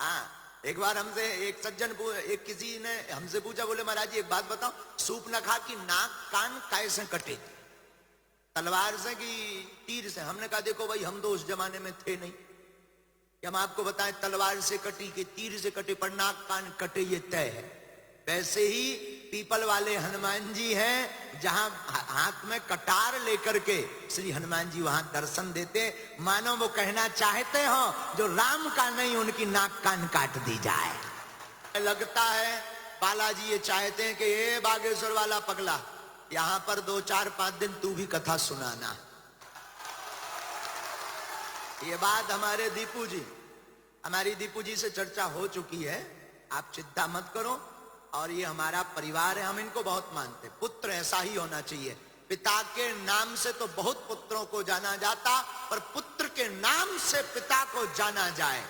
हाँ, एक बार हमसे एक सज्जन एक किसी ने हमसे पूछा, बोले महाराज जी एक बात बताओ, सूप न खा कि नाक कान कैसे कटे, तलवार से कि तीर से? हमने कहा देखो भाई, हम तो उस जमाने में थे नहीं कि हम आपको बताएं तलवार से कटी कि तीर से कटे, पर नाक कान कटे ये तय है। वैसे ही पीपल वाले हनुमान जी हैं, जहां हाथ में कटार लेकर के श्री हनुमान जी वहां दर्शन देते, मानो वो कहना चाहते हो जो राम का नहीं उनकी नाक कान काट दी जाए। लगता है बालाजी ये चाहते हैं कि ये बागेश्वर वाला पगला, यहां पर 2 4 5 दिन तू भी कथा सुनाना। ये बात हमारे हमारी दीपू जी से चर्चा हो चुकी है, आप चिंता मत करो। और ये हमारा परिवार है, हम इनको बहुत मानते। पुत्र ऐसा ही होना चाहिए। पिता के नाम से तो बहुत पुत्रों को जाना जाता, पर पुत्र के नाम से पिता को जाना जाए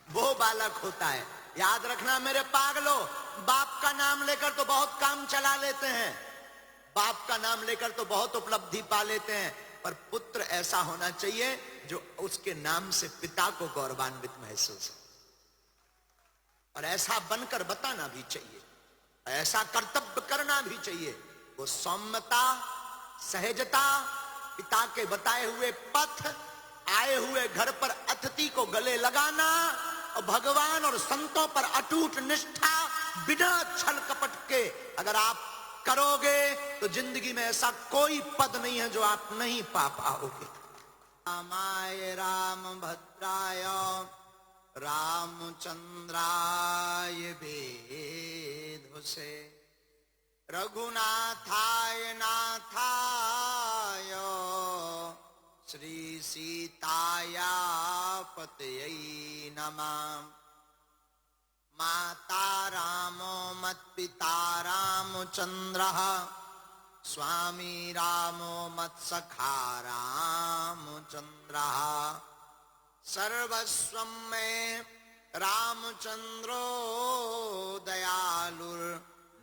वो बालक होता है। याद रखना मेरे पागलों, बाप का नाम लेकर तो बहुत काम चला लेते हैं, बाप का नाम लेकर तो बहुत उपलब्धि पा लेते हैं, पर पुत्र ऐसा होना चाहिए जो उसके नाम से पिता को गौरवान्वित महसूस हो, और ऐसा बनकर बताना भी चाहिए, ऐसा कर्तव्य करना भी चाहिए। वो सौम्यता, सहजता, पिता के बताए हुए पथ, आए हुए घर पर अतिथि को गले लगाना, और भगवान और संतों पर अटूट निष्ठा बिना छल कपट के अगर आप करोगे तो जिंदगी में ऐसा कोई पद नहीं है जो आप नहीं पा पाओगे। रामाय राम भद्राय रामचंद्राय वेधसे रघुनाथाय नाथाय श्री सीताया पतये नमः। माता रामो मत्पिता रामचंद्रः स्वामी रामो मत्सखा रामचंद्रः सर्वस्वं मे रामचंद्रो दयालुर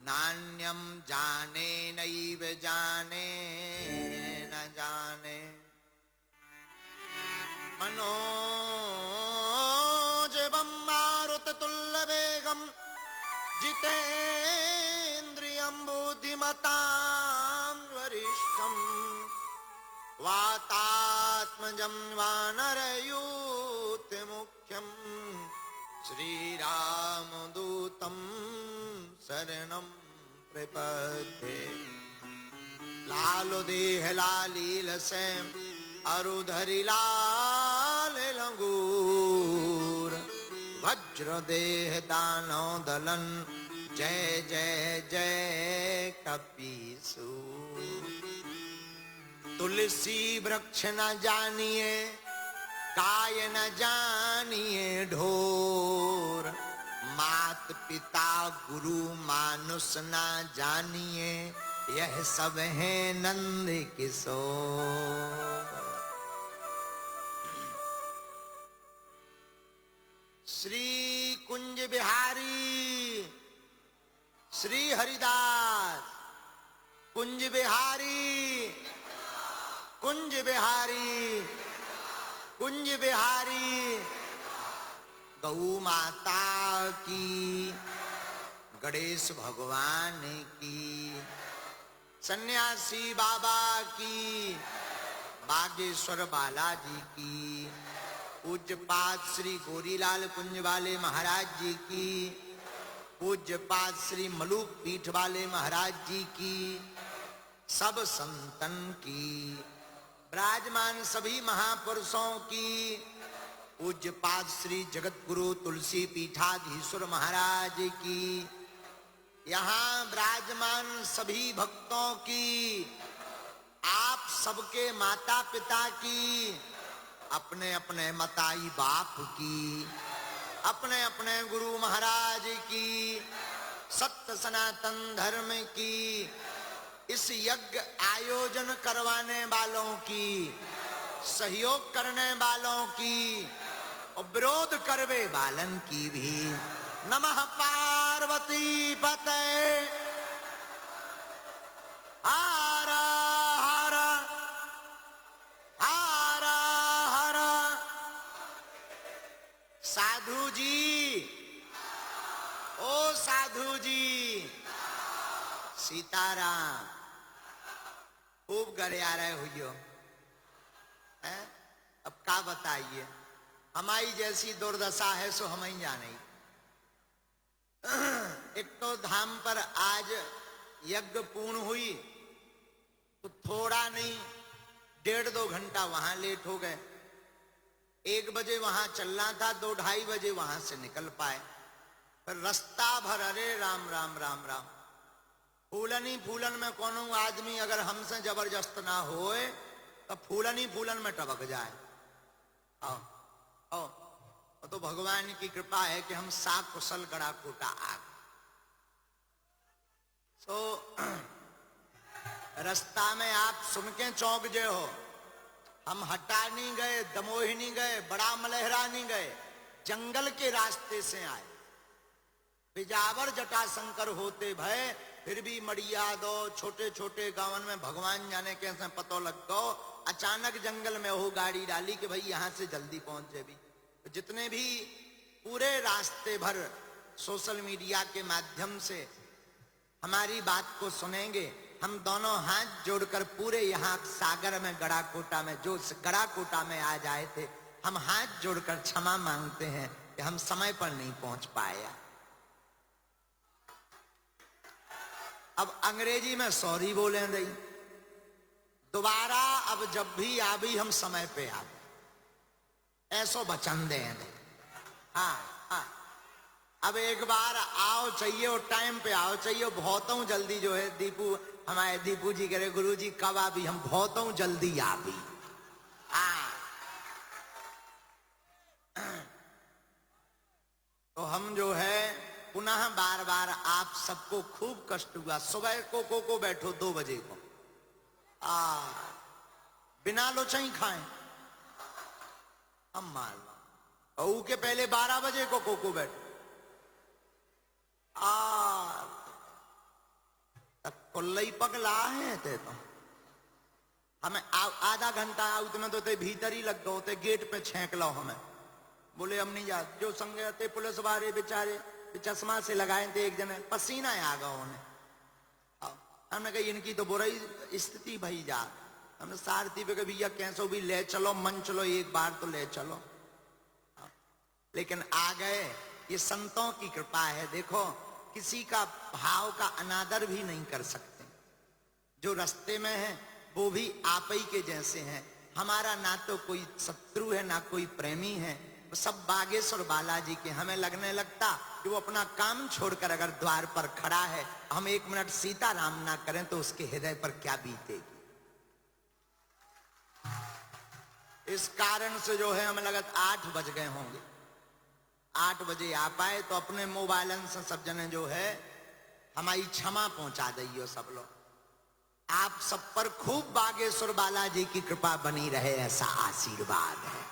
नान्यं जाने नैव जाने न जाने। मनोजवं मारुततुल्यवेगं जितेन्द्रियं बुद्धिमतां वरिष्ठं वातात्मजं वानरयूथमुख्यं श्रीरामदूतं शरणं प्रपद्ये। लालो देह लालील से अरुधरि लाल लंगूर वज्र देह दानव दलन जय जय जय कपीसूर। तुलसी वृक्ष न जानिए काय न जानिए ढोर, मात पिता गुरु मानुष न जानिए यह सब है नंद किशोर। श्री कुंज बिहारी श्री हरिदास कुंज बिहारी कुंज बिहारी कुंज बिहारी। गौ माता की, गणेश भगवान की, सन्यासी बाबा की, बागेश्वर बालाजी की, पूज्यपाद श्री गोरीलाल कुंज वाले महाराज जी की, पूज्यपाद श्री मलूक पीठ वाले महाराज जी की, सब संतन की, विराजमान सभी महापुरुषों की, पूज्यपाद श्री जगत गुरु तुलसी पीठाधीश्वर महाराज की, यहाँ विराजमान सभी भक्तों की, आप सबके माता पिता की, अपने अपने मताई बाप की, अपने अपने गुरु महाराज की, सत्य सनातन धर्म की, इस यज्ञ आयोजन करवाने वालों की, सहयोग करने वालों की और विरोध करवे वालन की भी। नमः पार्वती पते हर हर हर हर साधु जी, ओ साधु जी, सीताराम। खूब गरे आ रहे हुई है। अब क्या बताइए, हमारी जैसी दुर्दशा है सो हम ही जाने। एक तो धाम पर आज यज्ञ पूर्ण हुई तो थोड़ा नहीं 1.5-2 घंटा वहां लेट हो गए। 1 बजे वहां चलना था, 2-2:30 बजे वहां से निकल पाए। फिर रास्ता भर अरे राम राम राम राम, फूलन ही फूलन में कोनो आदमी अगर हमसे जबरदस्त ना होए तो फूलन ही फूलन में टपक जाए। आओ आओ, तो भगवान की कृपा है कि हम साग कुशल गड़ा कोटा आ गए। रास्ता में आप सुन के चौंक जे हो, हम हटा नहीं गए, दमोही नहीं गए, बड़ा मलहरा नहीं गए, जंगल के रास्ते से आए। बिजावर जटाशंकर होते भय, फिर भी मड़िया दो छोटे छोटे गांवन में भगवान जाने कैसे पतो लग गो। अचानक जंगल में हो गाड़ी डाली कि भाई यहां से जल्दी पहुंचे। भी तो जितने भी पूरे रास्ते भर सोशल मीडिया के माध्यम से हमारी बात को सुनेंगे, हम दोनों हाथ जोड़कर पूरे यहाँ सागर में गड़ाकोटा में जो गड़ाकोटा में आ जाए थे, हम हाथ जोड़कर क्षमा मांगते हैं कि हम समय पर नहीं पहुंच पाए। अब अंग्रेजी में सॉरी बोले रही, दोबारा अब जब भी आ भी हम समय पे आ गए, ऐसो वचन दें। हाँ हाँ, अब एक बार आओ चाहिए और टाइम पे आओ चाहिए। बहुत जल्दी जो है दीपू, हमारे दीपू जी कह रहे गुरु जी कब आ भी, हम बहुत जल्दी आ भी। तो हम जो है पुनः बार बार आप सबको खूब कष्ट हुआ। सुबह को बैठो 2 बजे को, बिना लोचाई खाएं हम मार लो। के पहले 12 बजे को बैठो, कुल्लई पगला है ते तो हमें आधा घंटा आउट में तो ते भीतर ही लग गए, ते गेट पे छेंक लो हमें। बोले हम नहीं जाते। जो संगे थे पुलिस वाले बेचारे चश्मा से लगाए थे, एक जने पसीना आ गया उन्हें। हमने कहा इनकी तो बुरी स्थिति भई जा। हमने सारथी पे कहा भैया कैसो भी ले चलो, मन चलो, एक बार तो ले चलो। लेकिन आ गए, ये संतों की कृपा है। देखो किसी का भाव का अनादर भी नहीं कर सकते। जो रास्ते में है वो भी आप ही के जैसे हैं। हमारा ना तो कोई शत्रु है ना कोई प्रेमी है, सब बागेश्वर बालाजी के। हमें लगने लगता कि वो अपना काम छोड़कर अगर द्वार पर खड़ा है, हम 1 मिनट सीताराम ना करें तो उसके हृदय पर क्या बीतेगी। इस कारण से जो है हमें लगा 8 बज गए होंगे, 8 बजे आ पाए तो अपने मोबाइल से सब जने जो है हमारी क्षमा पहुंचा दियो सब लोग। आप सब पर खूब बागेश्वर बालाजी की कृपा बनी रहे, ऐसा आशीर्वाद है।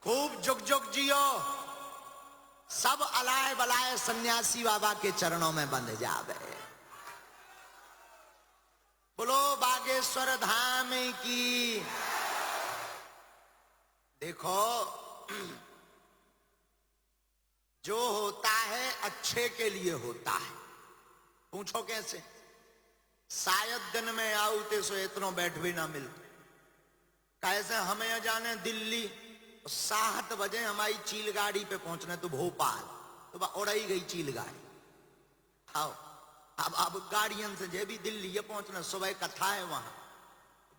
खूब जुग जुग जियो, सब अलाय बलाय सन्यासी बाबा के चरणों में बंध जावे। बोलो बागेश्वर धाम की। देखो जो होता है अच्छे के लिए होता है। पूछो कैसे? शायद दिन में आउते सो इतनो बैठ भी ना मिलते। कैसे हमें जाने दिल्ली 7 बजे हमारी चील गाड़ी पे पहुंचने तो भोपाल, तो उड़ाई गई चील गाड़ी। आओ अब गाड़ियन से जे भी दिल्ली ये पहुंचना, सुबह कथा है वहां,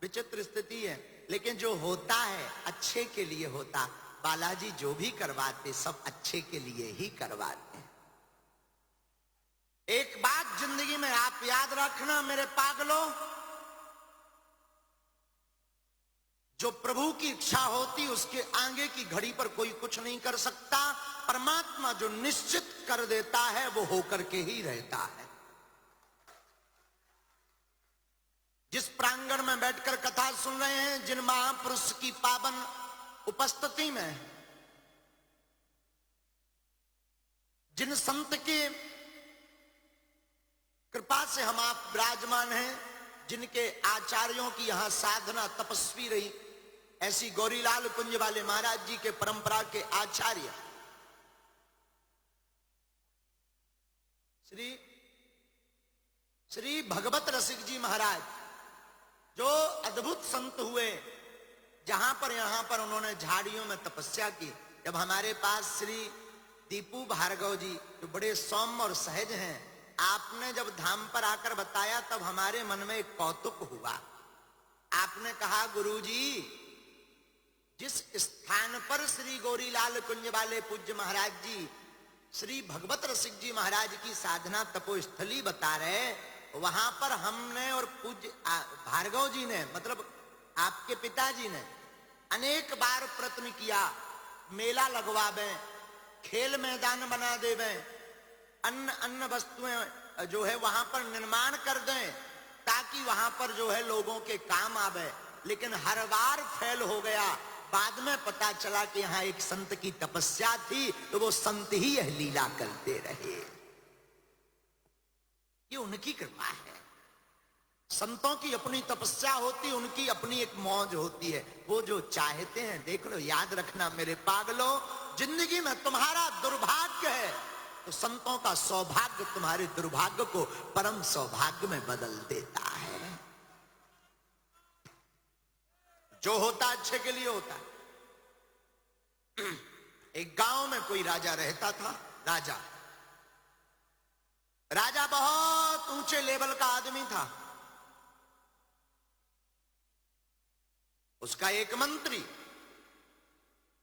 विचित्र स्थिति है। लेकिन जो होता है अच्छे के लिए होता। बालाजी जो भी करवाते सब अच्छे के लिए ही करवाते हैं। एक बात जिंदगी में आप याद रखना मेरे पागलों, जो प्रभु की इच्छा होती उसके आगे की घड़ी पर कोई कुछ नहीं कर सकता। परमात्मा जो निश्चित कर देता है वो होकर के ही रहता है। जिस प्रांगण में बैठकर कथा सुन रहे हैं, जिन महापुरुष की पावन उपस्थिति में, जिन संत के कृपा से हम आप विराजमान हैं, जिनके आचार्यों की यहां साधना तपस्वी रही, ऐसी गौरीलाल कुंज वाले महाराज जी के परंपरा के आचार्य श्री भगवत रसिक जी महाराज, जो अद्भुत संत हुए, जहां पर यहां पर उन्होंने झाड़ियों में तपस्या की। जब हमारे पास श्री दीपू भार्गव जी, जो बड़े सौम्य और सहज हैं, आपने जब धाम पर आकर बताया, तब हमारे मन में एक कौतुक हुआ। आपने कहा, गुरुजी, जिस स्थान पर श्री गौरीलाल कुंज वाले पूज्य महाराज जी श्री भगवत रसिक जी महाराज की साधना तपोस्थली बता रहे, वहां पर हमने और पूज्य भार्गव जी ने, मतलब आपके पिताजी ने, अनेक बार प्रयत्न किया, मेला लगवावे, खेल मैदान बना देवे, अन्य वस्तुएं जो है वहां पर निर्माण कर दें, ताकि वहां पर जो है लोगों के काम आवे, लेकिन हर बार फेल हो गया। बाद में पता चला कि यहां एक संत की तपस्या थी, तो वो संत ही यह लीला करते रहे। ये उनकी कृपा है। संतों की अपनी तपस्या होती, उनकी अपनी एक मौज होती है। वो जो चाहते हैं, देख लो, याद रखना मेरे पागलों, जिंदगी में तुम्हारा दुर्भाग्य है तो संतों का सौभाग्य तुम्हारे दुर्भाग्य को परम सौभाग्य में बदल देता है। जो होता अच्छे के लिए होता है। एक गांव में कोई राजा रहता था। राजा बहुत ऊंचे लेवल का आदमी था। उसका एक मंत्री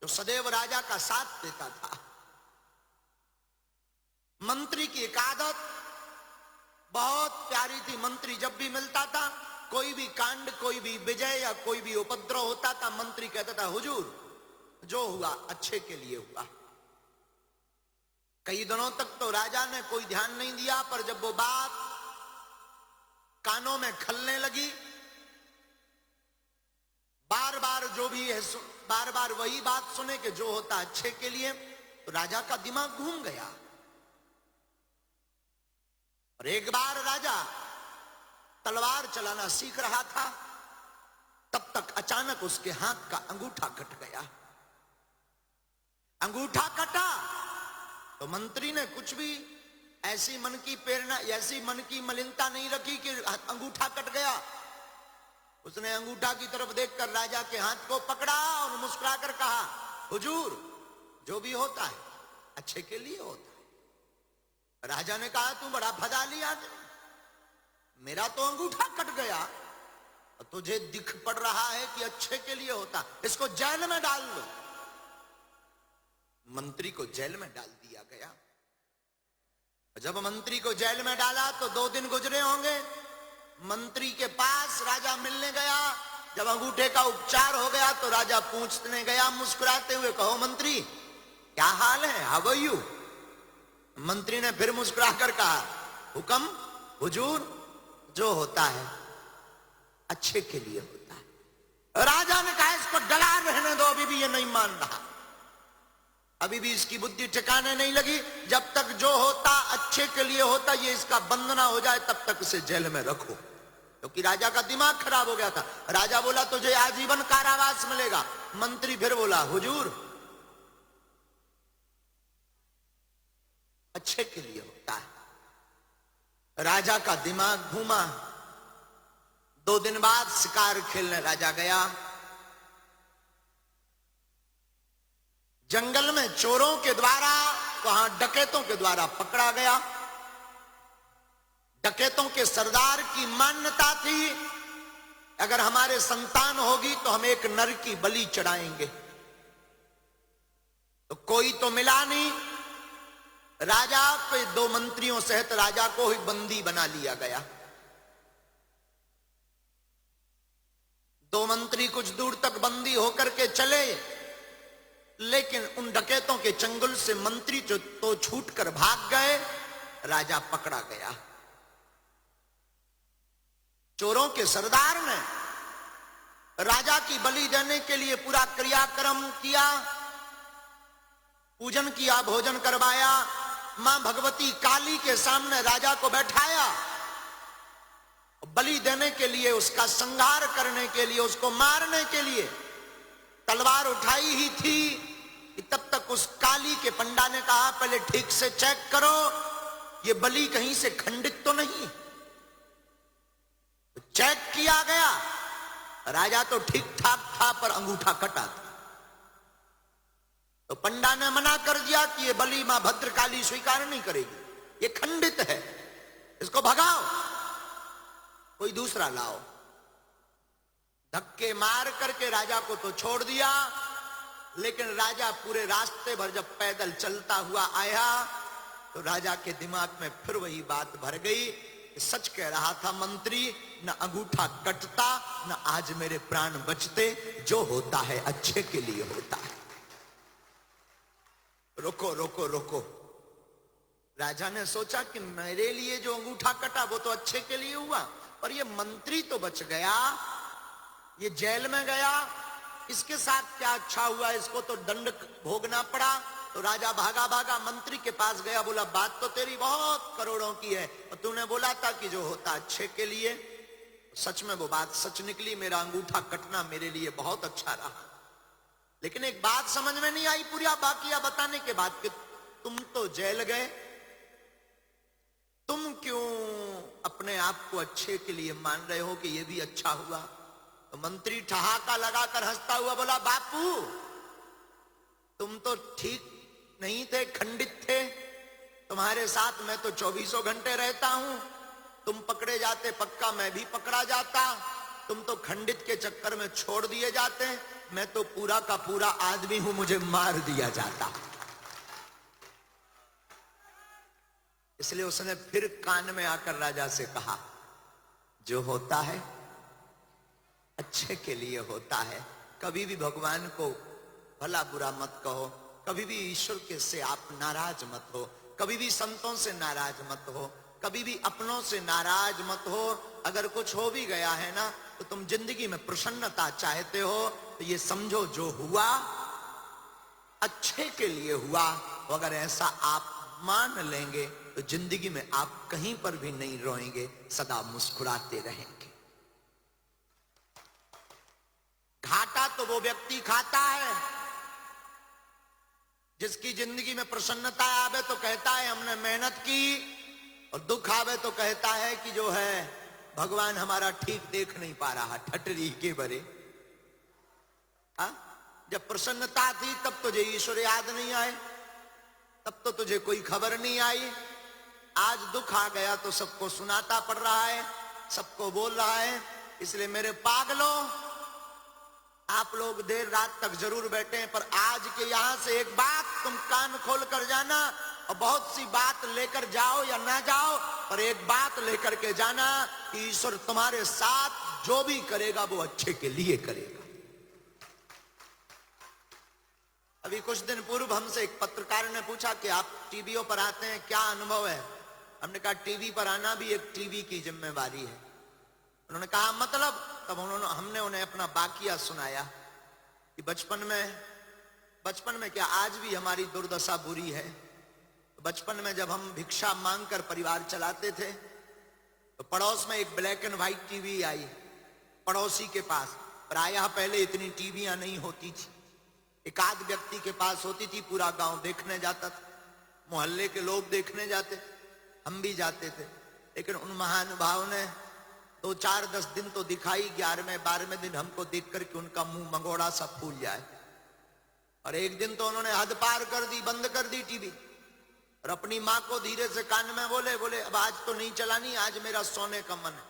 जो सदैव राजा का साथ देता था। मंत्री की एक आदत बहुत प्यारी थी। मंत्री जब भी मिलता था, कोई भी कांड, कोई भी विजय या कोई भी उपद्रव होता था, मंत्री कहता था, हुजूर, जो हुआ अच्छे के लिए हुआ। कई दिनों तक तो राजा ने कोई ध्यान नहीं दिया, पर जब वो बात कानों में खलने लगी, बार बार जो भी है, बार बार वही बात सुने कि जो होता अच्छे के लिए, तो राजा का दिमाग घूम गया। और एक बार राजा तलवार चलाना सीख रहा था, तब तक अचानक उसके हाथ का अंगूठा कट गया। अंगूठा कटा तो मंत्री ने कुछ भी ऐसी मन की प्रेरणा, ऐसी मन की मलिनता नहीं रखी कि अंगूठा कट गया। उसने अंगूठा की तरफ देखकर राजा के हाथ को पकड़ा और मुस्कुराकर कहा, हुजूर, जो भी होता है अच्छे के लिए होता है। राजा ने कहा, तू बड़ा फदाली आदमी, मेरा तो अंगूठा कट गया, तुझे दिख पड़ रहा है कि अच्छे के लिए होता, इसको जेल में डाल लो। मंत्री को जेल में डाल दिया गया। जब मंत्री को जेल में डाला तो 2 दिन गुजरे होंगे। मंत्री के पास राजा मिलने गया। जब अंगूठे का उपचार हो गया तो राजा पूछने गया मुस्कुराते हुए, कहो मंत्री, क्या हाल है, हाउ आर यू? मंत्री ने फिर मुस्कुराकर कहा, हुक्म हुजूर, जो होता है अच्छे के लिए होता है। राजा ने कहा, इसको डला रहने दो, अभी भी ये नहीं मान रहा, अभी भी इसकी बुद्धि ठिकाने नहीं लगी। जब तक जो होता अच्छे के लिए होता, ये इसका बंद ना हो जाए, तब तक इसे जेल में रखो। क्योंकि राजा का दिमाग खराब हो गया था। राजा बोला, तुझे आजीवन कारावास मिलेगा। मंत्री फिर बोला, हुजूर, अच्छे के लिए होता है। राजा का दिमाग घूमा। 2 दिन बाद शिकार खेलने राजा गया। जंगल में चोरों के द्वारा, वहां डकैतों के द्वारा पकड़ा गया। डकैतों के सरदार की मान्यता थी, अगर हमारे संतान होगी तो हम एक नर की बलि चढ़ाएंगे। तो कोई तो मिला नहीं। राजा के 2 मंत्रियों सहित राजा को ही बंदी बना लिया गया। 2 मंत्री कुछ दूर तक बंदी होकर के चले, लेकिन उन डकैतों के चंगुल से मंत्री तो छूटकर भाग गए। राजा पकड़ा गया। चोरों के सरदार ने राजा की बलि देने के लिए पूरा क्रियाक्रम किया, पूजन किया, भोजन करवाया, मां भगवती काली के सामने राजा को बैठाया। बलि देने के लिए, उसका संहार करने के लिए, उसको मारने के लिए तलवार उठाई ही थी कि तब तक उस काली के पंडा ने कहा पहले ठीक से चेक करो ये बलि कहीं से खंडित तो नहीं। तो चेक किया गया, राजा तो ठीक ठाक था पर अंगूठा कटा था। तो पंडा ने मना कर दिया कि ये बलि मां भद्रकाली स्वीकार नहीं करेगी, ये खंडित है, इसको भगाओ, कोई दूसरा लाओ। धक्के मार करके राजा को तो छोड़ दिया, लेकिन राजा पूरे रास्ते भर जब पैदल चलता हुआ आया तो राजा के दिमाग में फिर वही बात भर गई। सच कह रहा था मंत्री, न अंगूठा कटता न आज मेरे प्राण बचते, जो होता है अच्छे के लिए होता है। रुको रुको रुको, राजा ने सोचा कि मेरे लिए जो अंगूठा कटा वो तो अच्छे के लिए हुआ, पर ये मंत्री तो बच गया, ये जेल में गया, इसके साथ क्या अच्छा हुआ, इसको तो दंड भोगना पड़ा। तो राजा भागा भागा मंत्री के पास गया, बोला बात तो तेरी बहुत करोड़ों की है और तूने बोला था कि जो होता अच्छे के लिए, सच में वो बात सच निकली, मेरा अंगूठा कटना मेरे लिए बहुत अच्छा रहा। लेकिन एक बात समझ में नहीं आई पूरा बाकिया बताने के बाद कि तुम तो जेल गए, तुम क्यों अपने आप को अच्छे के लिए मान रहे हो कि ये भी अच्छा हुआ। तो मंत्री ठहाका लगाकर हंसता हुआ बोला बापू तुम तो ठीक नहीं थे, खंडित थे, तुम्हारे साथ मैं तो 24 घंटे रहता हूं, तुम पकड़े जाते पक्का मैं भी पकड़ा जाता, तुम तो खंडित के चक्कर में छोड़ दिए जाते, मैं तो पूरा का पूरा आदमी हूं, मुझे मार दिया जाता। इसलिए उसने फिर कान में आकर राजा से कहा जो होता है अच्छे के लिए होता है, कभी भी भगवान को भला बुरा मत कहो, कभी भी ईश्वर के से आप नाराज मत हो, कभी भी संतों से नाराज मत हो, कभी भी अपनों से नाराज मत हो। अगर कुछ हो भी गया है ना तो तुम जिंदगी में प्रसन्नता चाहते हो तो ये समझो जो हुआ अच्छे के लिए हुआ। अगर ऐसा आप मान लेंगे तो जिंदगी में आप कहीं पर भी नहीं रोएंगे, सदा मुस्कुराते रहेंगे। घाटा तो वो व्यक्ति खाता है जिसकी जिंदगी में प्रसन्नता आवे तो कहता है हमने मेहनत की, और दुख आवे तो कहता है कि जो है भगवान हमारा ठीक देख नहीं पा रहा, ठटरी के बरे। जब प्रसन्नता थी तब तुझे ईश्वर याद नहीं आए, तब तो तुझे कोई खबर नहीं आई। आज दुख आ गया तो सबको सुनाता पड़ रहा है, सबको बोल रहा है। इसलिए मेरे पागलों, आप लोग देर रात तक जरूर बैठे हैं, पर आज के यहां से एक बात तुम कान खोल कर जाना, और बहुत सी बात लेकर जाओ या ना जाओ, पर एक बात लेकर के जाना कि ईश्वर तुम्हारे साथ जो भी करेगा वो अच्छे के लिए करेगा। अभी कुछ दिन पूर्व हमसे एक पत्रकार ने पूछा कि आप टीवीओ पर आते हैं, क्या अनुभव है। हमने कहा टीवी पर आना भी एक टीवी की जिम्मेवारी है। उन्होंने कहा मतलब, तब हमने उन्हें अपना बाकिया सुनाया कि बचपन में क्या आज भी हमारी दुर्दशा बुरी है। बचपन में जब हम भिक्षा मांगकर परिवार चलाते थे तो पड़ोस में एक ब्लैक एंड व्हाइट टीवी आई पड़ोसी के पास। प्रायः पहले इतनी टीवियां नहीं होती थी, एक आध व्यक्ति के पास होती थी, पूरा गांव देखने जाता था, मोहल्ले के लोग देखने जाते, हम भी जाते थे। लेकिन उन महानुभाव ने 2-4-10 दिन तो दिखाई, 11वें-12वें दिन हमको देख करके उनका मुंह मंगोड़ा सा फूल जाए। और एक दिन तो उन्होंने हद पार कर दी, बंद कर दी टीवी, और अपनी माँ को धीरे से कान में बोले अब आज तो नहीं चलानी, आज मेरा सोने का मन है।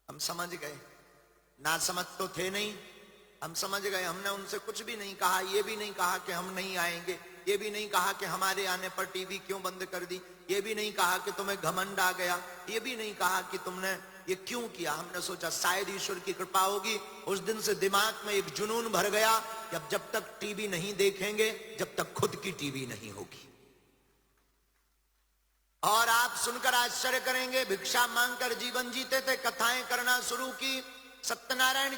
हम समझ गए, ना समझ तो थे नहीं, हम समझ गए। हमने उनसे कुछ भी नहीं कहा, ये भी नहीं कहा कि हम नहीं आएंगे, ये भी नहीं कहा कि हमारे आने पर टीवी क्यों बंद कर दी, ये भी नहीं कहा कि तुम्हें घमंड आ गया, ये भी नहीं कहा कि तुमने ये क्यों किया। हमने सोचा शायद ईश्वर की कृपा होगी। उस दिन से दिमाग में एक जुनून भर गया कि अब जब तक टीवी नहीं देखेंगे, जब तक खुद की टीवी नहीं होगी। और आप सुनकर आश्चर्य करेंगे, भिक्षा मांगकर जीवन जीते थे, कथाएं करना शुरू की सत्यनारायण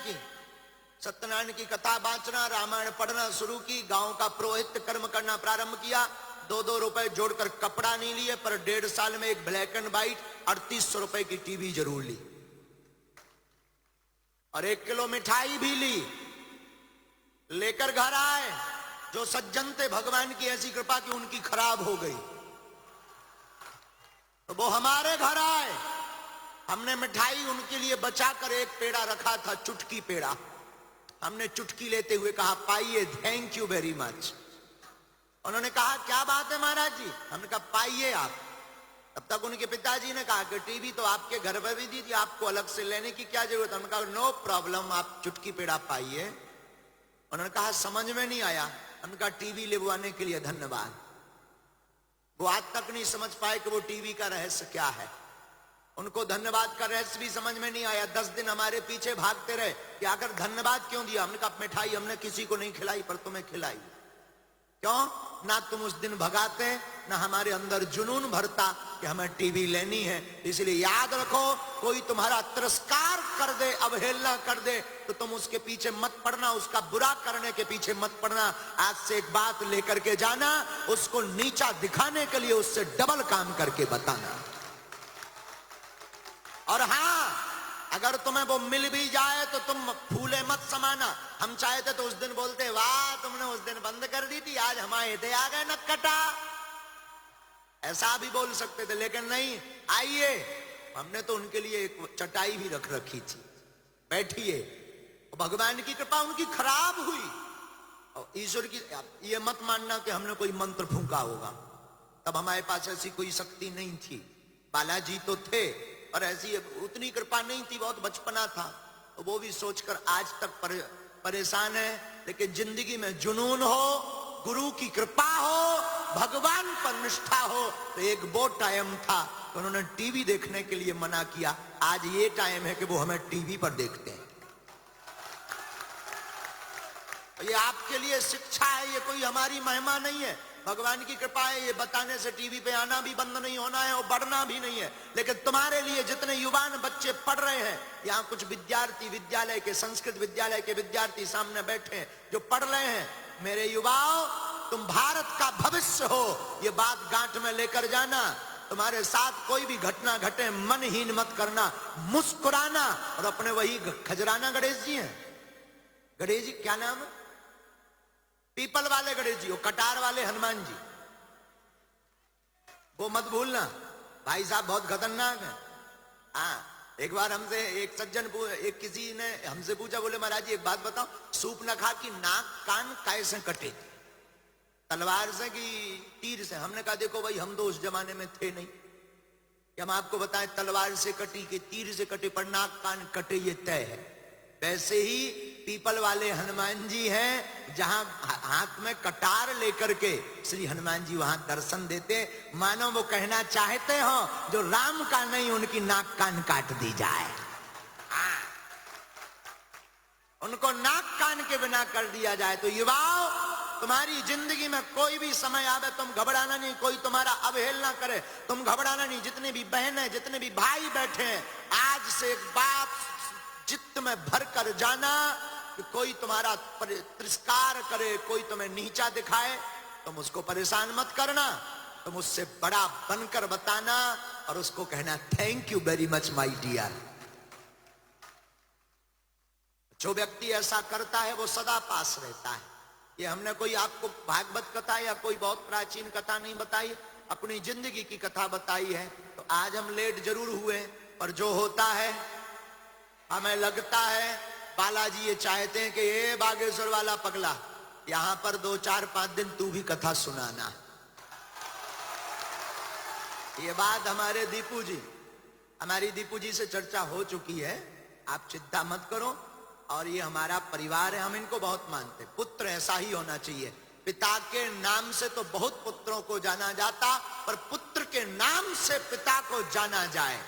की कथा बांचना, रामायण पढ़ना शुरू की, गांव का पुरोहित कर्म करना प्रारंभ किया। 2-2 रुपए जोड़कर कपड़ा नहीं लिए, पर 1.5 साल में एक ब्लैक एंड व्हाइट 3800 रुपए की टीवी जरूर ली, और 1 किलो मिठाई भी ली। लेकर घर आए, जो सज्जन थे भगवान की ऐसी कृपा कि उनकी खराब हो गई, तो वो हमारे घर आए। हमने मिठाई उनके लिए बचाकर एक पेड़ा रखा था, चुटकी पेड़ा। हमने चुटकी लेते हुए कहा पाइए, थैंक यू वेरी मच। उन्होंने कहा क्या बात है महाराज जी? हमने कहा पाइए आप। तब तक उनके पिताजी ने कहा कि टीवी तो आपके घर पर भी दी थी, आपको अलग से लेने की क्या जरूरत है? हमने कहा नो प्रॉब्लम, आप चुटकी पेड़ा पाइए। उन्होंने कहा समझ में नहीं आया। हमने कहा टीवी लेवाने के लिए धन्यवाद। वो आज तक नहीं समझ पाए कि वो टीवी का रहस्य क्या है। उनको धन्यवाद का रहस्य भी समझ में नहीं आया। 10 दिन हमारे पीछे भागते रहे कि आखिर धन्यवाद क्यों दिया। हमने कहा मिठाई हमने किसी को नहीं खिलाई पर तुम्हें खिलाई। क्यों? ना तुम उस दिन भगाते, ना हमारे अंदर जुनून भरता कि हमें टीवी लेनी है। इसलिए याद रखो, कोई तुम्हारा तिरस्कार कर दे, अवहेलना कर दे, तो तुम उसके पीछे मत पड़ना, उसका बुरा करने के पीछे मत पड़ना। आज से एक बात लेकर के जाना, उसको नीचा दिखाने के लिए उससे डबल काम करके बताना। और हां, अगर तुम्हें वो मिल भी जाए तो तुम फूले मत समाना। हम चाहते तो उस दिन बोलते वाह तुमने उस दिन बंद कर दी थी, आज हमारे थे आ गए नक्कटा, ऐसा भी बोल सकते थे। लेकिन नहीं, आइए, हमने तो उनके लिए एक चटाई भी रख रखी थी, बैठिए। भगवान की कृपा उनकी खराब हुई। और ईश्वर की ये मत मानना कि हमने कोई मंत्र फूंका होगा, तब हमारे पास ऐसी कोई शक्ति नहीं थी। बालाजी तो थे और ऐसी उतनी कृपा नहीं थी, बहुत बचपना था, तो वो भी सोचकर आज तक परेशान है। लेकिन जिंदगी में जुनून हो, गुरु की कृपा हो, भगवान पर निष्ठा हो, तो एक वो टाइम था तो उन्होंने टीवी देखने के लिए मना किया। आज ये टाइम है कि वो हमें टीवी पर देखते हैं। ये आपके लिए शिक्षा है, ये कोई हमारी महिमा नहीं है, भगवान की कृपा है। ये बताने से टीवी पे आना भी बंद नहीं होना है और बढ़ना भी नहीं है। लेकिन तुम्हारे लिए जितने युवान बच्चे पढ़ रहे हैं, यहाँ कुछ विद्यार्थी, विद्यालय के, संस्कृत विद्यालय के विद्यार्थी सामने बैठे हैं जो पढ़ रहे हैं, मेरे युवाओं, तुम भारत का भविष्य हो, ये बात गांठ में लेकर जाना। तुम्हारे साथ कोई भी घटना घटे, मनहीन मत करना, मुस्कुराना और अपने वही खजराना गणेश जी हैं, गणेश जी क्या नाम है, पीपल वाले गणेश जी, वो कटार वाले हनुमान जी, वो मत भूलना। भाई साहब बहुत खतरनाक है। हाँ, एक बार हमसे एक सज्जन, एक किसी ने हमसे पूछा, बोले महाराज जी एक बात बताओ, सूप न खा कि नाक कान कैसे कटे, तलवार से कि तीर से? हमने कहा देखो भाई, हम तो उस जमाने में थे नहीं कि हम आपको बताएं तलवार से कटी कि तीर से कटे, पर नाक कान कटे ये तय है। वैसे ही पीपल वाले हनुमान जी हैं, जहां हाथ में कटार लेकर के श्री हनुमान जी वहां दर्शन देते, मानो वो कहना चाहते हो जो राम का नहीं उनकी नाक कान काट दी जाए। उनको नाक कान के बिना कर दिया जाए। तो युवाओं, तुम्हारी जिंदगी में कोई भी समय आवे, तुम घबराना नहीं, कोई तुम्हारा अवहेलना करे, तुम घबराना नहीं। जितने भी बहनें, जितने भी भाई बैठे हैं, आज से एक बात चित्त में भर कर जाना कि कोई तुम्हारा तिरस्कार करे, कोई तुम्हें नीचा दिखाए, तुम उसको परेशान मत करना, तुम उससे बड़ा बनकर बताना और उसको कहना thank you very much my dear. जो व्यक्ति ऐसा करता है वो सदा पास रहता है। ये हमने कोई आपको भागवत कथा या कोई बहुत प्राचीन कथा नहीं बताई, अपनी जिंदगी की कथा बताई है। तो आज हम लेट जरूर हुए, पर जो होता है, हमें लगता है बालाजी ये चाहते हैं कि ये बागेश्वर वाला पगला, यहां पर 2, 4, 5 दिन तू भी कथा सुनाना। ये बात हमारे दीपू जी, हमारी दीपू जी से चर्चा हो चुकी है, आप चिंता मत करो। और ये हमारा परिवार है, हम इनको बहुत मानते। पुत्र ऐसा ही होना चाहिए। पिता के नाम से तो बहुत पुत्रों को जाना जाता, पर पुत्र के नाम से पिता को जाना जाए,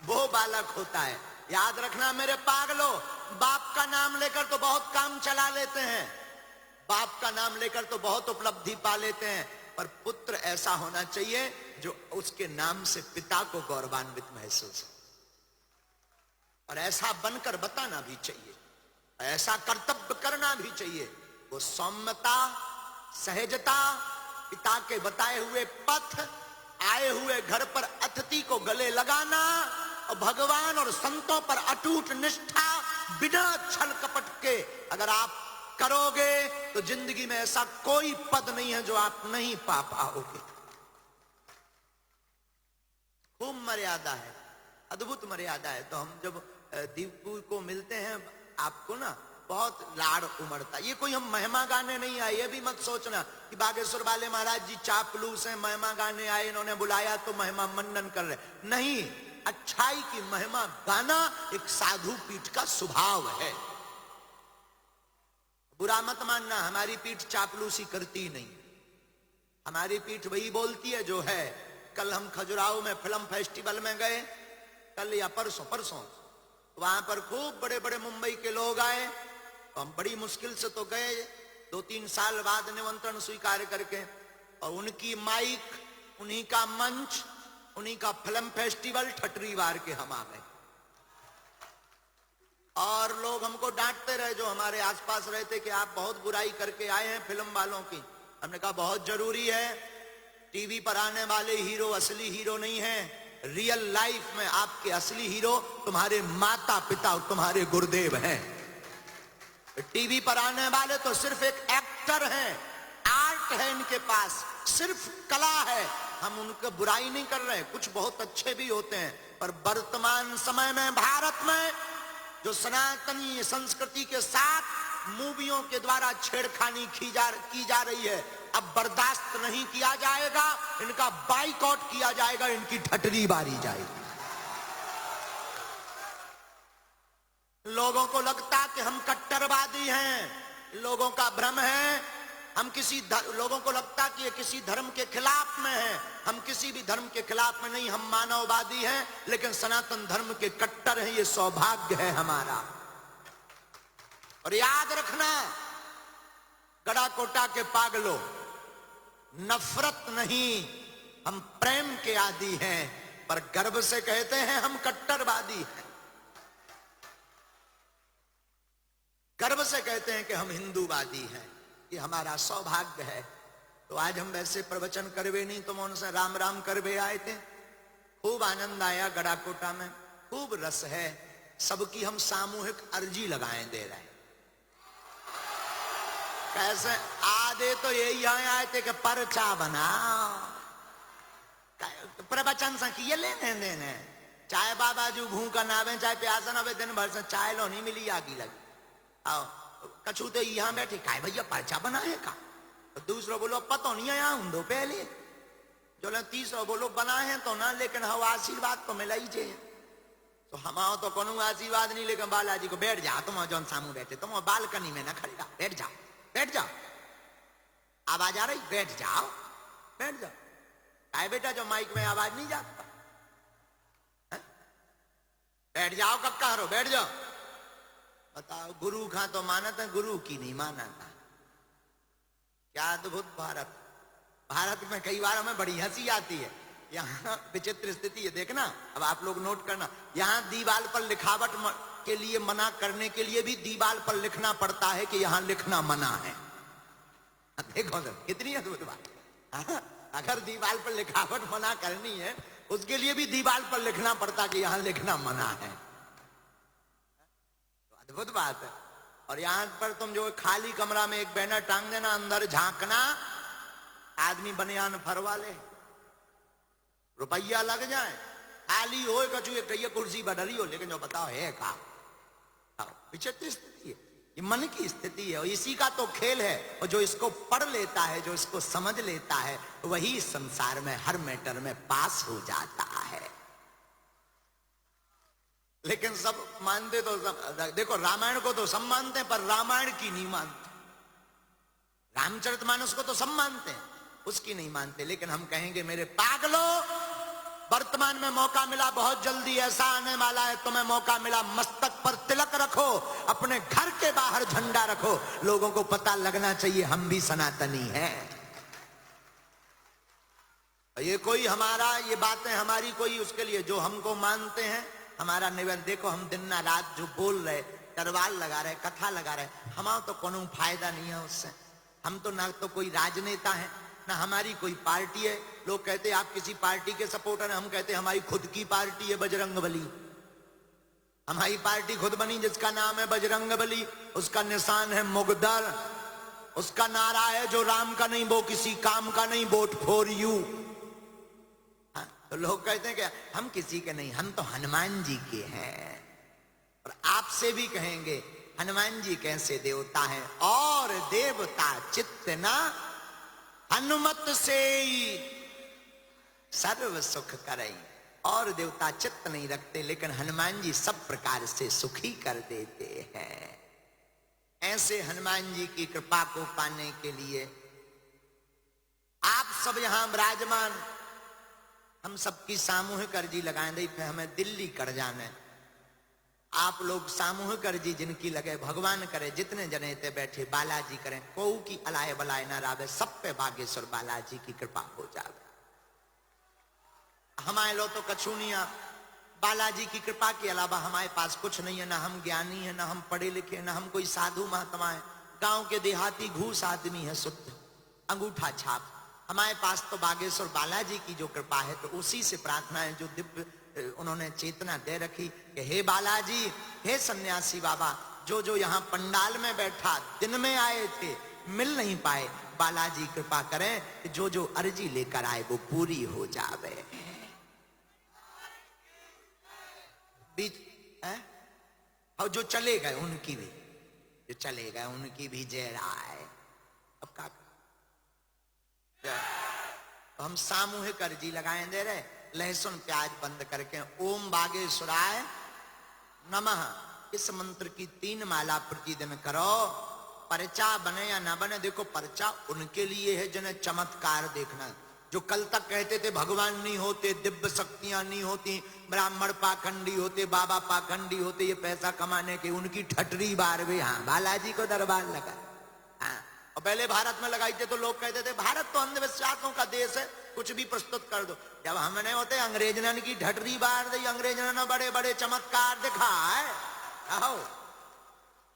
वो बालक होता है। याद रखना मेरे पागलों, बाप का नाम लेकर तो बहुत काम चला लेते हैं, बाप का नाम लेकर तो बहुत उपलब्धि पा लेते हैं, पर पुत्र ऐसा होना चाहिए जो उसके नाम से पिता को गौरवान्वित महसूस हो। और ऐसा बनकर बताना भी चाहिए, ऐसा कर्तव्य करना भी चाहिए। वो सौम्यता, सहजता, पिता के बताए हुए पथ, आए हुए घर पर अतिथि को गले लगाना और भगवान और संतों पर अटूट निष्ठा, बिना छल कपट के अगर आप करोगे तो जिंदगी में ऐसा कोई पद नहीं है जो आप नहीं पा पाओगे। खूब मर्यादा है, अद्भुत मर्यादा है। तो हम जब दीपू को मिलते हैं आपको ना बहुत लाड़ उमड़ता। ये कोई हम महिमा गाने नहीं आए, ये भी मत सोचना कि बागेश्वर वाले महाराज जी चापलूस हैं, महिमा गाने आए, इन्होंने बुलाया तो महिमा मनन कर रहे। नहीं, अच्छाई की महिमा गाना एक साधु पीठ का स्वभाव है। बुरा मत मानना, हमारी पीठ चापलूसी करती नहीं, हमारी पीठ वही बोलती है जो है। कल हम खजुराहो में फिल्म फेस्टिवल में गए, कल या परसों वहां पर खूब बड़े बड़े मुंबई के लोग आए। तो हम बड़ी मुश्किल से तो गए, 2-3 साल बाद निमंत्रण स्वीकार करके, और उनकी माइक, उन्हीं का मंच, उन्हीं का फिल्म फेस्टिवल, ठटरीवार के हम आ गए। और लोग हमको डांटते रहे जो हमारे आसपास रहते कि आप बहुत बुराई करके आए हैं फिल्म वालों की। हमने कहा बहुत जरूरी है, टीवी पर आने वाले हीरो असली हीरो नहीं है। रियल लाइफ में आपके असली हीरो तुम्हारे माता पिता और तुम्हारे गुरुदेव हैं। टीवी पर आने वाले तो सिर्फ एक एक्टर हैं, आर्ट है इनके पास, सिर्फ कला है। हम उनकी बुराई नहीं कर रहे, कुछ बहुत अच्छे भी होते हैं, पर वर्तमान समय में भारत में जो सनातनी संस्कृति के साथ मूवियों के द्वारा छेड़खानी की जा रही है, अब बर्दाश्त नहीं किया जाएगा। इनका बाइकआउट किया जाएगा, इनकी ठटरी बारी जाएगी। लोगों को लगता कि हम कट्टरवादी हैं, लोगों का भ्रम है। हम लोगों को लगता कि ये किसी धर्म के खिलाफ में है, हम किसी भी धर्म के खिलाफ में नहीं, हम मानववादी हैं, लेकिन सनातन धर्म के कट्टर हैं। ये सौभाग्य है हमारा। और याद रखना गड़ाकोटा के पागलों, नफरत नहीं, हम प्रेम के आदी हैं, पर गर्व से कहते हैं हम कट्टरवादी हैं। गर्व से कहते हैं कि हम हिंदूवादी हैं, ये हमारा सौभाग्य है। तो आज हम वैसे प्रवचन करवे नहीं, तो हम उनसे राम राम करवे आए थे। खूब आनंद आया गड़ाकोटा में, खूब रस है। सबकी हम सामूहिक अर्जी लगाएं दे रहे हैं। कैसे आधे तो यही आए थे कि पर्चा बनाओ, प्रवचन से किए लेने देने। चाय बाबा जो भूखा नावे, चाहे प्यासा नावे, दिन भर से चाय लो नहीं मिली, आगी लगी। आओ कछू तो यहाँ बैठे, काय भैया पर्चा बनाए का? तो दूसरों बोलो पतो नहीं आया हूं दो पहले, जो तीसरों बोलो बनाए तो ना, लेकिन हम आशीर्वाद तो मिला ही चाहिए। तो हम तो कोनो आशीर्वाद नहीं, लेकिन बालाजी को बैठ जा, तुम जौन सामू बैठे, तुम बालकनी में ना खड़ी रहो, बैठ जाओ, बैठ जाओ, आवाज आ रही, बैठ जाओ, बैठ जाओ। काय बेटा जो माइक में आवाज नहीं जाता, बैठ जाओ, कब कह रहे, बैठ जाओ। बताओ, गुरु का तो मानत है, गुरु की नहीं मानता। क्या अद्भुत भारत। भारत में कई बार हमें बड़ी हंसी आती है। यहाँ विचित्र स्थिति है, देखना, अब आप लोग नोट करना। यहाँ दीवार पर लिखावट के लिए मना करने के लिए भी दीवार पर लिखना पड़ता है कि यहाँ लिखना मना है। देखो सर कितनी अद्भुत बात। अगर दीवार पर लिखावट मना करनी है, उसके लिए भी दीवार पर लिखना पड़ता कि यहाँ लिखना मना है। तो अद्भुत बात है। और यहाँ पर तुम जो खाली कमरा में एक बैनर टांग देना, अंदर झांकना, आदमी बनियान फरवा ले, रुपया लग जाए, खाली हो कछु एक कुर्सी बदली हो, लेकिन जो बताओ है का। विचित्र स्थिति है, ये मन की स्थिति है, और इसी का तो खेल है। और जो इसको पढ़ लेता है, जो इसको समझ लेता है, वही संसार में हर मैटर में पास हो जाता है। लेकिन सब मानते तो सब, देखो रामायण को तो सब मानते हैं, पर रामायण की नहीं मानते। रामचरितमानस को तो सब मानते हैं, उसकी नहीं मानते। लेकिन हम कहेंगे मेरे पागलों, वर्तमान में मौका मिला, बहुत जल्दी ऐसा आने वाला है, तुम्हें मौका मिला, मस्तक पर तिलक रखो, अपने घर के बाहर झंडा रखो, लोगों को पता लगना चाहिए हम भी सनातनी हैं। ये कोई हमारा, ये बातें हमारी कोई उसके लिए जो हमको मानते हैं, हमारा निवेदन। देखो हम दिन ना रात जो बोल रहे, तरवार लगा रहे, कथा लगा रहे, हमारा तो कोनो फायदा नहीं है उससे। हम तो ना तो कोई राजनेता है, ना हमारी कोई पार्टी है। लोग कहते हैं आप किसी पार्टी के सपोर्टर हैं, हम कहते हैं हमारी खुद की पार्टी है बजरंगबली। हमारी पार्टी खुद बनी जिसका नाम है बजरंगबली, उसका निशान है मुगदर, उसका नारा है जो राम का नहीं वो किसी काम का नहीं, वोट फॉर यू। तो लोग कहते हैं कि हम किसी के नहीं, हम तो हनुमान जी के हैं। और आपसे भी कहेंगे हनुमान जी कैसे देवता हैं, और देवता चित्त ना हनुमत से सर्व सुख करई। और देवता चित्त नहीं रखते, लेकिन हनुमान जी सब प्रकार से सुखी कर देते हैं। ऐसे हनुमान जी की कृपा को पाने के लिए आप सब यहां विराजमान, हम सबकी सामूहिक अर्जी लगाएं। देखिए हमें दिल्ली कर जाना है, आप लोग सामूहिक अर्जी जिनकी लगे, भगवान करे जितने जने थे बैठे बालाजी करें, कोऊ की अलाय बलाय ना रावे, सब पे बागेश्वर बालाजी की कृपा हो जावे। हमारे लो तो कछुनिया, बालाजी की कृपा के अलावा हमारे पास कुछ नहीं है, ना हम ज्ञानी है, ना हम पढ़े लिखे, ना हम कोई साधु महात्मा है। गांव के देहाती घूस आदमी है, शुद्ध अंगूठा छाप। हमारे पास तो बागेश्वर बालाजी की जो कृपा है, तो उसी से प्रार्थना है, जो दिव्य उन्होंने चेतना दे रखी कि हे बालाजी, हे सन्यासी बाबा, जो जो यहाँ पंडाल में बैठा दिन में आए थे मिल नहीं पाए, बालाजी कृपा करें कि जो जो अर्जी लेकर आए वो पूरी हो जावे। बीच है और जो चले गए उनकी भी, जो चले गए उनकी भी जय राय। अब का तो हम सामूहिक अर्जी लगाएं दे रहे, लहसुन प्याज बंद करके ओम बागेश्वराय नमः इस मंत्र की 3 माला प्रतिदिन करो। पर्चा बने या ना बने, देखो पर्चा उनके लिए है जिन्हें चमत्कार देखना, जो कल तक कहते थे भगवान नहीं होते, दिव्य शक्तियां नहीं होती, ब्राह्मण पाखंडी होते, बाबा पाखंडी होते, ये पैसा कमाने के, उनकी ठटरी बार भी हाँ बालाजी को दरबार लगा। हाँ, और पहले भारत में लगाई थे तो लोग कहते थे भारत तो अंधविश्वासों का देश है, कुछ भी प्रस्तुत कर दो। जब हमने होते अंग्रेजन की ठटरी बार दी, अंग्रेजन ने बड़े बड़े चमत्कार दिखाए। आओ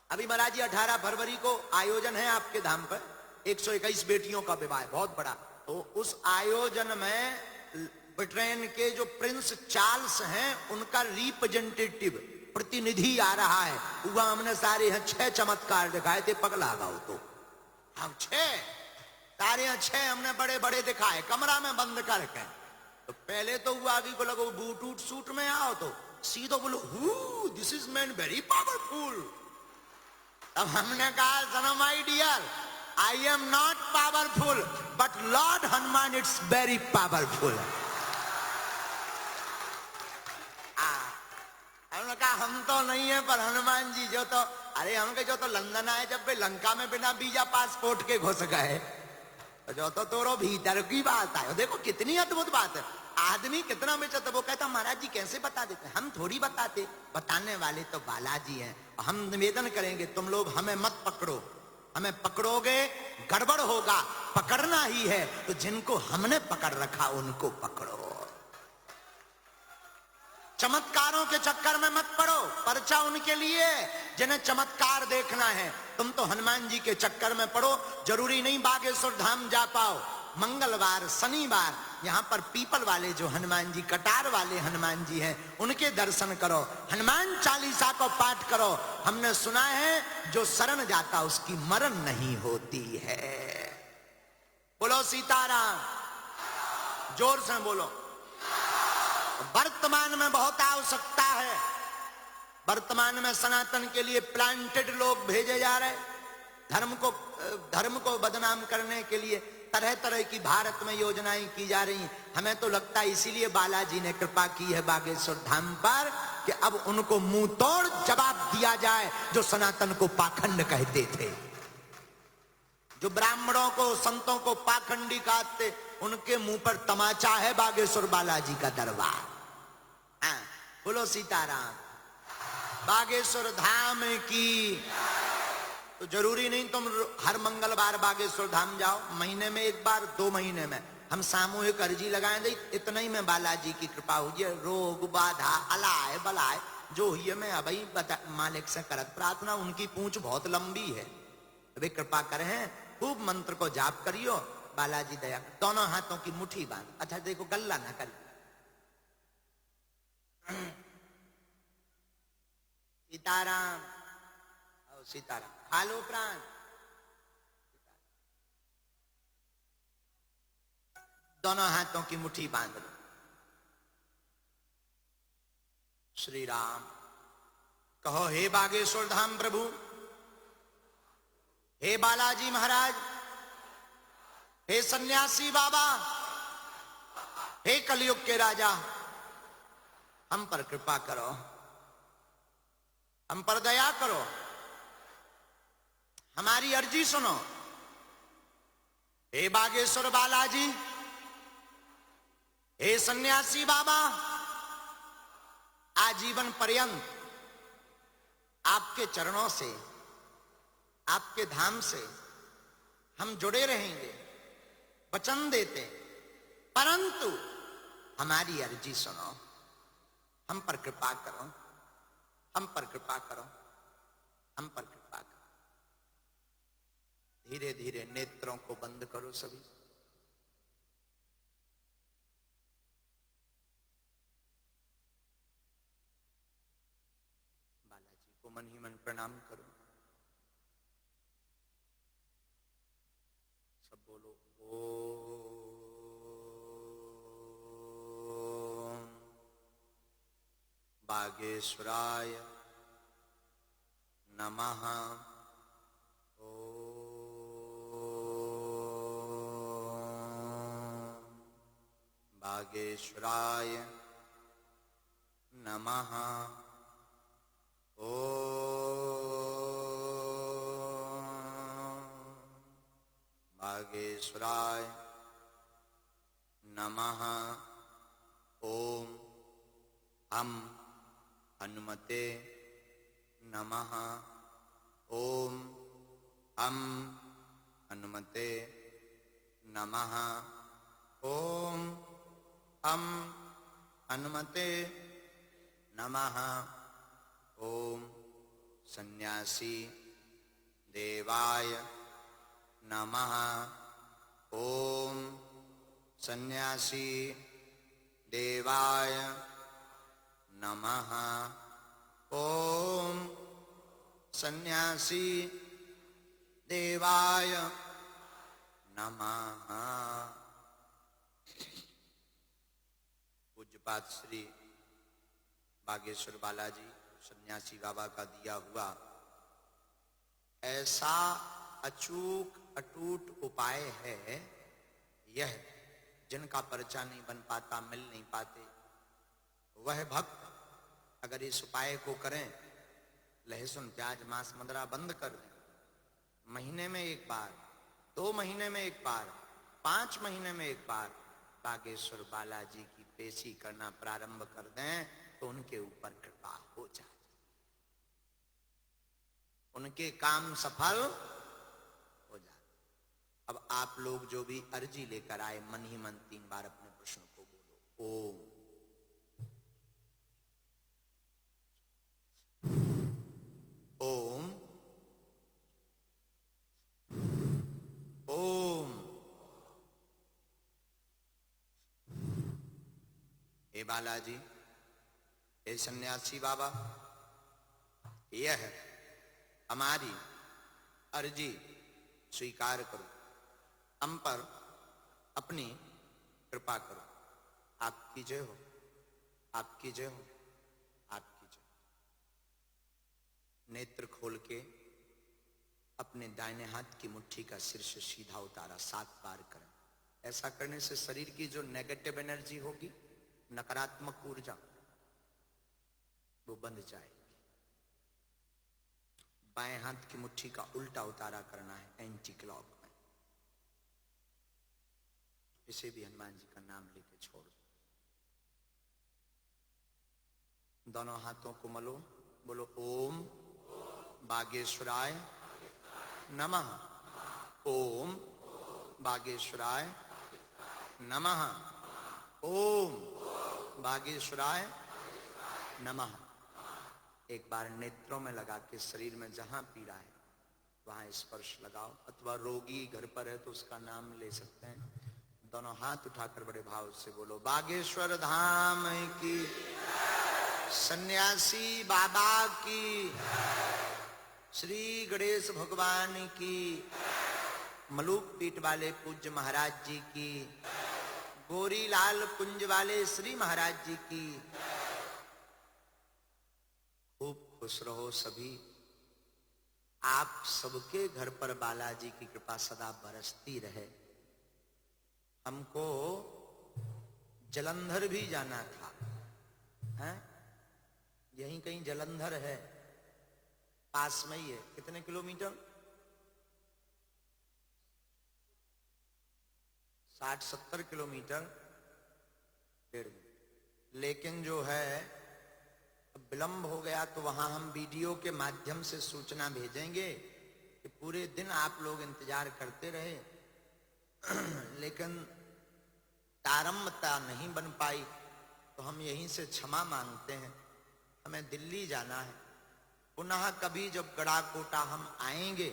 अभी महाराज जी 18 फरवरी को आयोजन है आपके धाम पर, 121 बेटियों का विवाह, बहुत बड़ा। तो उस आयोजन में ब्रिटेन के जो प्रिंस चार्ल्स हैं उनका रिप्रेजेंटेटिव प्रतिनिधि आ रहा है, हुआ हमने सारे हैं 6 चमत्कार दिखाए थे, पगला गाओ तो हम 6 सारे 6 हमने बड़े बड़े दिखाए कमरा में बंद करके। तो पहले तो हुआ आगे को लगो बूट उट सूट में आओ, तो सीधो बोलो this is man very powerful. तब हमने कहा सनो my dear, I am not powerful but lord Hanuman it's very powerful. हमने कहा हम तो नहीं है पर हनुमान जी जो तो, अरे हमके जो तो लंदन आए जब वे लंका में बिना वीजा पासपोर्ट के घुस गए, तो जो तो तोरो भीतर की बात है। देखो कितनी अद्भुत बात है, आदमी कितना बेचता, तो वो कहता महाराज जी कैसे बता देते, हम थोड़ी बताते, बताने वाले तो बालाजी हैं। हम निवेदन करेंगे तुम लोग हमें मत पकड़ो, हमें पकड़ोगे गड़बड़ होगा, पकड़ना ही है तो जिनको हमने पकड़ रखा उनको पकड़ो। चमत्कारों के चक्कर में मत पड़ो, पर्चा उनके लिए जिन्हें चमत्कार देखना है। तुम तो हनुमान जी के चक्कर में पड़ो, जरूरी नहीं बागेश्वर धाम जा पाओ। मंगलवार शनिवार यहाँ पर पीपल वाले जो हनुमान जी, कटार वाले हनुमान जी हैं, उनके दर्शन करो, हनुमान चालीसा को पाठ करो। हमने सुना है जो शरण जाता उसकी मरण नहीं होती है। बोलो सीताराम, जोर से बोलो। वर्तमान में बहुत आवश्यकता है, वर्तमान में सनातन के लिए प्लांटेड लोग भेजे जा रहे, धर्म को बदनाम करने के लिए तरह तरह की भारत में योजनाएं की जा रही। हमें तो लगता है इसीलिए बालाजी ने कृपा की है बागेश्वर धाम पर कि अब उनको मुंह तोड़ जवाब दिया जाए, जो सनातन को पाखंड कहते थे, जो ब्राह्मणों को संतों को पाखंडी कहते, उनके मुंह पर तमाचा है बागेश्वर बालाजी का दरबार। हाँ, बोलो सीताराम। बागेश्वर धाम की तो जरूरी नहीं तुम हर मंगलवार बागेश्वर धाम जाओ, महीने में एक बार, 2 महीने में हम सामूहिक अर्जी लगाएं दे, इतना ही में बालाजी की कृपा हुई है। रोग बाधा अलाय बलाय जो हुई है, मैं अभी मालिक से करत प्रार्थना, उनकी पूंछ बहुत लंबी है, वे कृपा करें। खूब मंत्र को जाप करियो, बालाजी दया, दोनों हाथों की मुट्ठी बांध। अच्छा देखो गल्ला ना करिए, सीताराम, और सीताराम, खा लो प्राण। दोनों हाथों की मुट्ठी बांध लो। श्री राम कहो, हे बागेश्वर धाम प्रभु, हे बालाजी महाराज, हे सन्यासी बाबा, हे कलयुग के राजा, हम पर कृपा करो, हम पर दया करो, हमारी अर्जी सुनो। हे बागेश्वर बालाजी, हे सन्यासी बाबा, आजीवन पर्यंत आपके चरणों से, आपके धाम से हम जुड़े रहेंगे, वचन देते, परंतु हमारी अर्जी सुनो, हम पर कृपा करो, हम पर कृपा करो, हम पर कृपा करो। धीरे धीरे नेत्रों को बंद करो सभी। बालाजी को मन ही मन प्रणाम करो। सब बोलो ओम बागेश्वराय नमः। बागेश्वराय नमः। बागेश्वराय नमः। ओम हम हनुमते नमः। ओम हम हनुमते नमः। ओम हम हनुमते नमः। ओम सन्यासी देवाय नमः। ओम सन्यासी देवाय नमः। ओम सन्यासी देवाय नमः। पूज्यपाद श्री बागेश्वर बालाजी सन्यासी बाबा का दिया हुआ ऐसा अचूक अटूट उपाय है, यह जिनका पर्चा नहीं बन पाता, मिल नहीं पाते, वह भक्त अगर इस उपाय को करें, लहसुन प्याज मांस मदिरा बंद कर दें, महीने में एक बार, 2 महीने में एक बार, 5 महीने में एक बार बागेश्वर बालाजी की पेशी करना प्रारंभ कर दें, तो उनके ऊपर कृपा हो जाए, उनके काम सफल हो जाए। अब आप लोग जो भी अर्जी लेकर आए, मन ही मन 3 बार अपने प्रश्न को बोलो। ओम ओम ओम। हे बालाजी, हे सन्यासी बाबा, यह हमारी अर्जी स्वीकार करो, हम पर अपनी कृपा करो। आपकी जय हो, आपकी जय हो, आपकी जय। नेत्र खोल के अपने दाहिने हाथ की मुट्ठी का शीर्ष सीधा उतारा, 7 बार करें। ऐसा करने से शरीर की जो नेगेटिव एनर्जी होगी, नकारात्मक ऊर्जा, वो बंद जाएगी। बाएं हाथ की मुट्ठी का उल्टा उतारा करना है, एंटी क्लॉक में। इसे भी हनुमान जी का नाम लेके छोड़ दो। दोनों हाथों को मलो, बोलो ओम बागेश्वराय नमः। ओम बागेश्वराय नमः। ओम बागेश्वराय नमः। एक बार नेत्रों में लगा के शरीर में जहां पीड़ा है वहां स्पर्श लगाओ, अथवा रोगी घर पर है तो उसका नाम ले सकते हैं। दोनों हाथ उठाकर बड़े भाव से बोलो बागेश्वर धाम की, सन्यासी बाबा की, श्री गणेश भगवान की, मलूक पीठ वाले पूज्य महाराज जी की, गोरीलाल कुंज वाले श्री महाराज जी की। खूब खुश रहो सभी। आप सबके घर पर बालाजी की कृपा सदा बरसती रहे। हमको जलंधर भी जाना था, हैं? यहीं कहीं जलंधर है, पास में ही है। कितने किलोमीटर? 60-70 किलोमीटर, डेढ़। लेकिन जो है विलंब हो गया तो वहां हम वीडियो के माध्यम से सूचना भेजेंगे कि पूरे दिन आप लोग इंतजार करते रहे, लेकिन तारम्यता नहीं बन पाई, तो हम यहीं से क्षमा मांगते हैं। हमें दिल्ली जाना है। पुनः कभी जब गड़ाकोटा हम आएंगे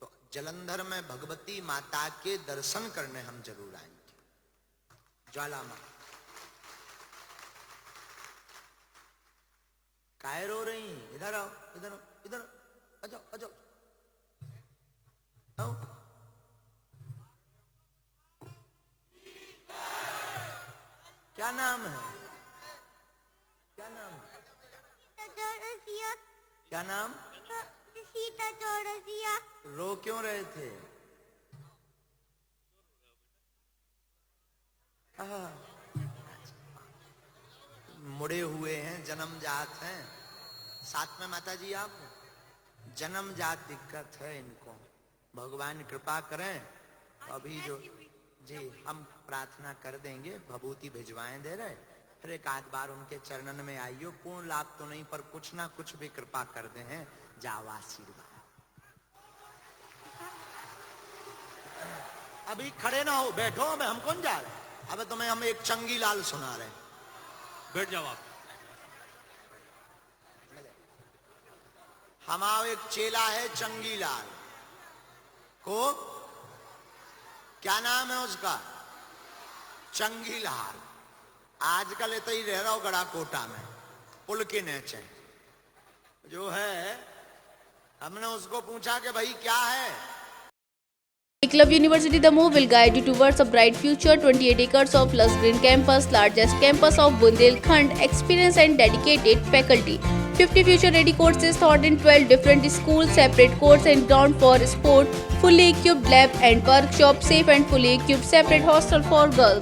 तो जलंधर में भगवती माता के दर्शन करने हम जरूर आएंगे। ज्वाला माँ काहे रो रही? इधर आओ, इधर आओ, इधर आ जाओ, आ जाओ, आओ। क्या नाम है? क्या नाम है? क्या नाम? सीता चौरसिया। रो क्यों रहे थे? मुड़े हुए हैं, जन्मजात हैं। साथ में माता जी आप जन्मजात दिक्कत है इनको, भगवान कृपा करें। अभी जो जी हम प्रार्थना कर देंगे, भभूति भिजवाएं दे रहे, फिर एक आध बार उनके चरणन में आइयो। पूर्ण लाभ तो नहीं पर कुछ ना कुछ भी कृपा कर दे हैं, जाओ आशीर्वाद। अभी खड़े ना हो, बैठो। हम कौन जा रहे हैं? अब तुम्हें हम एक चंगी लाल सुना रहे हैं, बैठ जाओ आप। हमारा एक चेला है चंगी लाल को, क्या नाम है उसका? चंगी लाल। आजकल इतना ही रह रहा हो गड़ाकोटा में, पुल के नीचे जो है। हमने उसको पूछा कि भाई क्या है? Club University Damoh will guide you towards a bright future. 28 acres of lush green campus, largest campus of Bundelkhand, experienced and dedicated faculty. 50 future-ready courses taught in 12 different schools, separate courts and ground for sport, fully equipped lab and workshop, safe and fully equipped separate hostel for girls.